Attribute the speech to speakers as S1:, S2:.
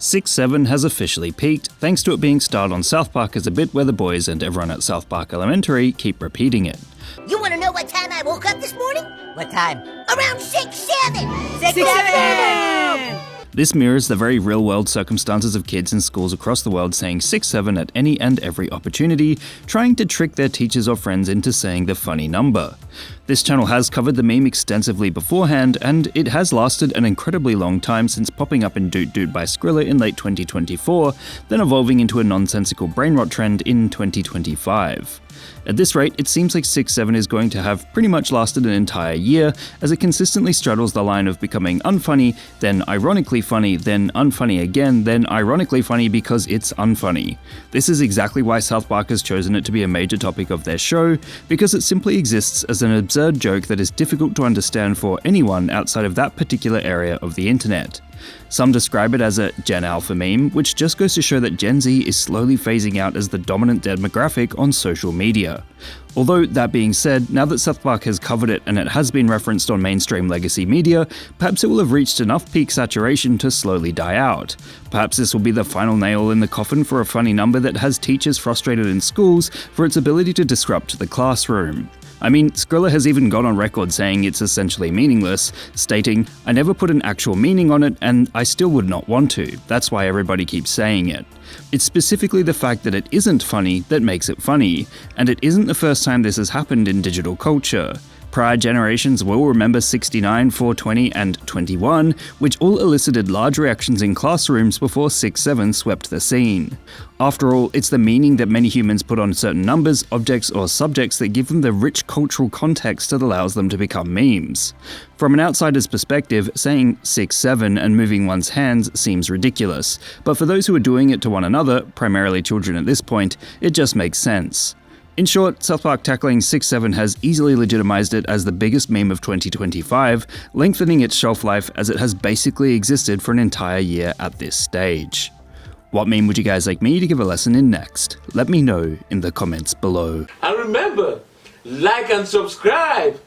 S1: 6-7 has officially peaked, thanks to it being styled on South Park as a bit where the boys and everyone at South Park Elementary keep repeating it.
S2: You want to know what time I woke up this morning?
S3: What time?
S2: Around 6-7!
S3: 6-7!
S1: This mirrors the very real-world circumstances of kids in schools across the world saying 6-7 at any and every opportunity, trying to trick their teachers or friends into saying the funny number. This channel has covered the meme extensively beforehand, and it has lasted an incredibly long time since popping up in Doot Doot by Skrilla in late 2024, then evolving into a nonsensical brain rot trend in 2025. At this rate, it seems like 6-7 is going to have pretty much lasted an entire year, as it consistently straddles the line of becoming unfunny, then ironically funny, then unfunny again, then ironically funny because it's unfunny. This is exactly why South Park has chosen it to be a major topic of their show, because it simply exists as an absurd joke that is difficult to understand for anyone outside of that particular area of the internet. Some describe it as a Gen Alpha meme, which just goes to show that Gen Z is slowly phasing out as the dominant demographic on social media. Although, that being said, now that South Park has covered it and it has been referenced on mainstream legacy media, perhaps it will have reached enough peak saturation to slowly die out. Perhaps this will be the final nail in the coffin for a funny number that has teachers frustrated in schools for its ability to disrupt the classroom. I mean, Skrilla has even gone on record saying it's essentially meaningless, stating, "I never put an actual meaning on it, and I still would not want to. That's why everybody keeps saying it." It's specifically the fact that it isn't funny that makes it funny, and it isn't the first time this has happened in digital culture. Prior generations will remember 69, 420, and 21, which all elicited large reactions in classrooms before 6-7 swept the scene. After all, it's the meaning that many humans put on certain numbers, objects, or subjects that give them the rich cultural context that allows them to become memes. From an outsider's perspective, saying 6-7 and moving one's hands seems ridiculous, but for those who are doing it to one another, primarily children at this point, it just makes sense. In short, South Park tackling 6-7 has easily legitimized it as the biggest meme of 2025, lengthening its shelf life as it has basically existed for an entire year at this stage. What meme would you guys like me to give a lesson in next? Let me know in the comments below.
S4: And remember, like and subscribe!